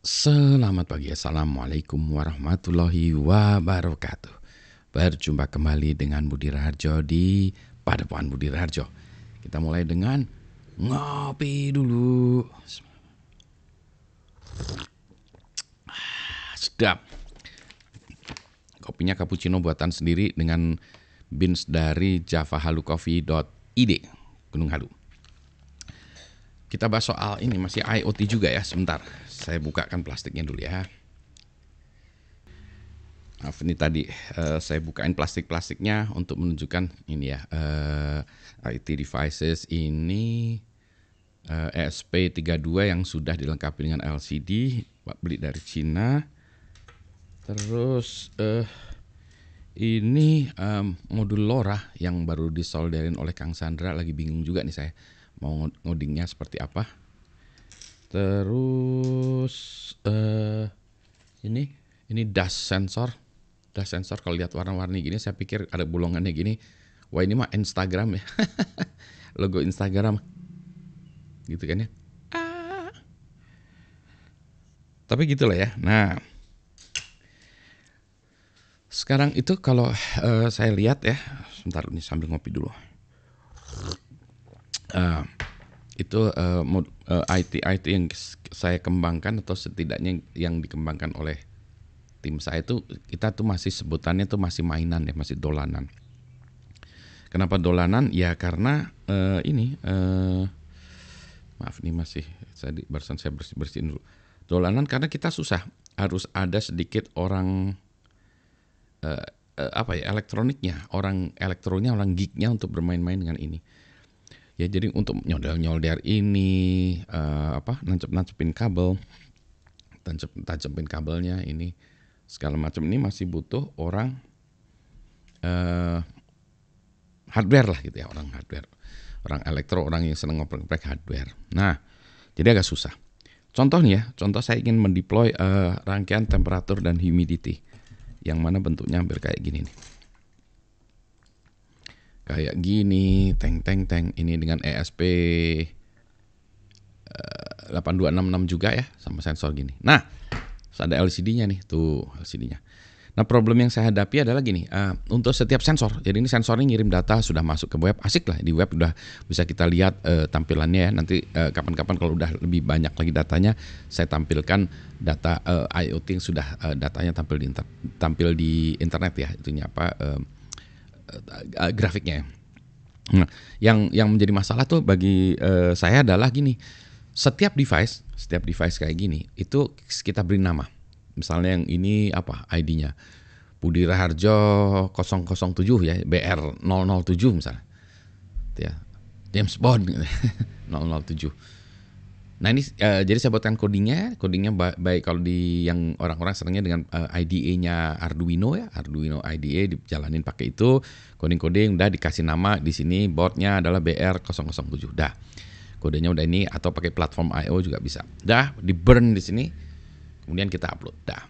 Selamat pagi, Assalamualaikum warahmatullahi wabarakatuh. Berjumpa kembali dengan Budi Raharjo di Padepokan Budi Raharjo. Kita mulai dengan ngopi dulu. Sedap. Kopinya cappuccino buatan sendiri dengan beans dari javahalucoffee.id, Gunung Halu. Kita bahas soal ini, masih IoT juga ya, sebentar. Saya bukakan plastiknya dulu ya. Maaf ini tadi saya bukain plastiknya untuk menunjukkan ini ya, IT devices ini ESP32 yang sudah dilengkapi dengan LCD, beli dari Cina. Terus ini modul LoRa yang baru disolderin oleh Kang Sandra, lagi bingung juga nih saya mau ngodingnya seperti apa. Terus ini dust sensor. Dust sensor kalau lihat warna-warni gini saya pikir ada bolongannya gini. Wah ini mah Instagram ya. Logo Instagram. Gitu kan ya. Tapi gitulah ya. Nah, sekarang itu kalau saya lihat ya, sebentar ini sambil ngopi dulu. Itu IT yang saya kembangkan atau setidaknya yang dikembangkan oleh tim saya itu, kita tuh masih sebutannya tuh masih mainan ya, masih dolanan. Kenapa dolanan? Ya karena maaf nih masih barusan saya bersihin dulu. Dolanan karena kita susah, harus ada sedikit orang elektroniknya, orang elektronya, orang geeknya untuk bermain-main dengan ini. Ya jadi untuk nyolder ini nancep-nancepin kabel, tancapin kabelnya ini segala macam, ini masih butuh orang hardware lah gitu ya, orang hardware, orang elektro, orang yang senang ngoprek-ngoprek hardware. Nah, jadi agak susah. Contoh nih ya, contoh saya ingin mendeploy rangkaian temperatur dan humidity yang mana bentuknya hampir kayak gini nih. Kayak gini, teng. Ini dengan ESP 8266 juga ya, sama sensor gini. Nah, ada LCD-nya nih, tuh LCD-nya. Nah, problem yang saya hadapi adalah gini, untuk setiap sensor, jadi ini sensornya ngirim data, sudah masuk ke web, asik lah, di web udah bisa kita lihat tampilannya ya. Nanti kapan-kapan kalau udah lebih banyak lagi datanya, saya tampilkan data IoT yang sudah datanya tampil di internet ya, itunya grafiknya. Nah, yang menjadi masalah tuh bagi saya adalah gini, setiap device kayak gini itu kita beri nama. Misalnya yang ini apa ID-nya? Budi Raharjo 007 ya, BR007 misalnya. Ya. James Bond 007. Nah ini jadi saya buatkan kodingnya baik kalau di yang orang-orang senangnya dengan IDE-nya Arduino ya, Arduino IDE dijalanin pakai itu, coding udah dikasih nama di sini, boardnya adalah BR007. Dah. Kodenya udah ini, atau pakai platform IO juga bisa. Dah, di burn di sini. Kemudian kita upload. Dah.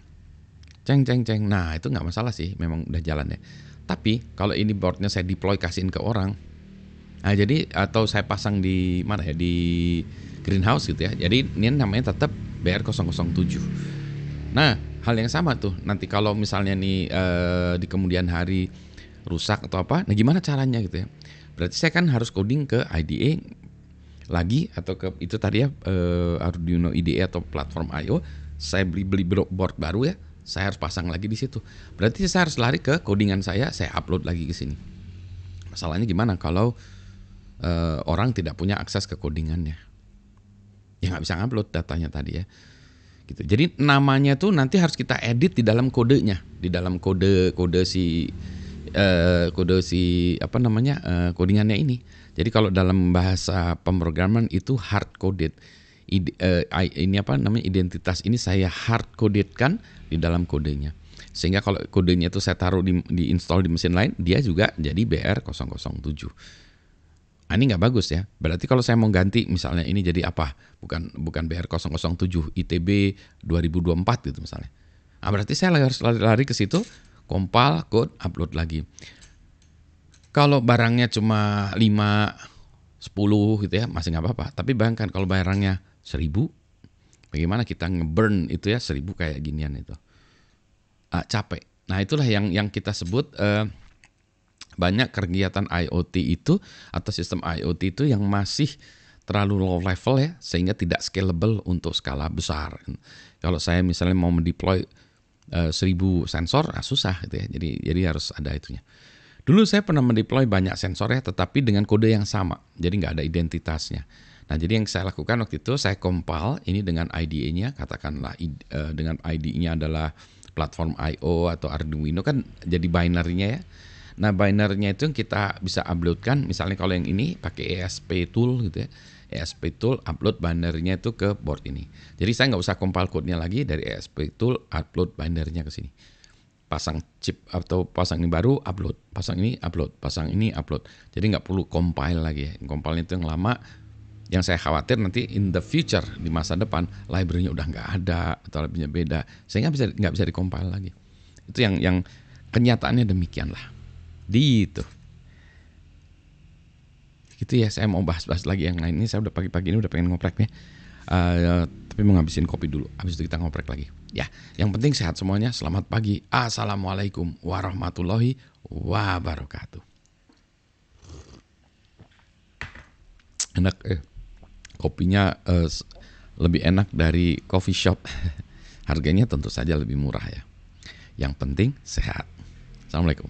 Ceng. Nah, itu nggak masalah sih, memang udah jalan ya. Tapi kalau ini boardnya saya deploy kasihin ke orang, nah jadi atau saya pasang di mana ya, di greenhouse gitu ya. Jadi ini namanya tetap BR007. Nah, hal yang sama tuh nanti kalau misalnya nih di kemudian hari rusak atau apa, nah gimana caranya gitu ya. Berarti saya kan harus coding ke IDE lagi atau ke itu tadi ya, Arduino IDE atau platform IO. Saya beli board baru ya, saya harus pasang lagi di situ. Berarti saya harus lari ke codingan saya upload lagi ke sini. Masalahnya gimana kalau orang tidak punya akses ke codingannya? Ya nggak bisa ngupload datanya tadi ya. Gitu. Jadi namanya tuh nanti harus kita edit di dalam kodenya, di dalam kode si codingannya ini. Jadi kalau dalam bahasa pemrograman itu hard coded. Identitas ini saya hard codedkan di dalam kodenya. Sehingga kalau kodenya itu saya taruh di install di mesin lain, dia juga jadi BR007. Ini nggak bagus ya. Berarti kalau saya mau ganti misalnya ini jadi apa? Bukan BR007, ITB 2024 gitu misalnya. Nah, berarti saya harus lari ke situ, compile, code, upload lagi. Kalau barangnya cuma 5, 10 gitu ya, masih nggak apa-apa. Tapi bayangkan kalau barangnya 1000, Bagaimana kita nge-burn itu ya 1000 kayak ginian itu. Capek. Nah itulah yang kita sebut banyak kegiatan IoT itu atau sistem IoT itu yang masih terlalu low level ya, sehingga tidak scalable untuk skala besar. Kalau saya misalnya mau mendeploy 1000 sensor, susah gitu ya. Jadi harus ada itunya. Dulu saya pernah mendeploy banyak sensor ya, tetapi dengan kode yang sama, jadi nggak ada identitasnya. Nah, jadi yang saya lakukan waktu itu saya compile ini dengan IDE-nya, katakanlah dengan IDE-nya adalah platform I/O atau Arduino kan jadi binary-nya ya. Nah, binary-nya itu kita bisa uploadkan, misalnya kalau yang ini pakai ESP tool gitu ya. ESP tool upload binary-nya itu ke board ini. Jadi saya nggak usah compile code-nya lagi, dari ESP tool upload binary-nya ke sini. Pasang chip atau pasang ini baru upload, pasang ini upload, pasang ini upload. Jadi nggak perlu compile lagi ya. Compile itu yang lama. Yang saya khawatir nanti in the future, di masa depan library-nya udah nggak ada atau library-nya beda, sehingga nggak bisa di-compile lagi. Itu yang kenyataannya demikian lah. Gitu ya, saya mau bahas-bahas lagi yang lain. Ini saya udah pagi-pagi ini udah pengen ngoprek nih. Tapi mau ngabisin kopi dulu, habis itu kita ngoprek lagi. Ya, yang penting sehat semuanya. Selamat pagi. Assalamualaikum warahmatullahi wabarakatuh. Enak kopinya lebih enak dari coffee shop. Harganya tentu saja lebih murah ya. Yang penting sehat. Assalamualaikum.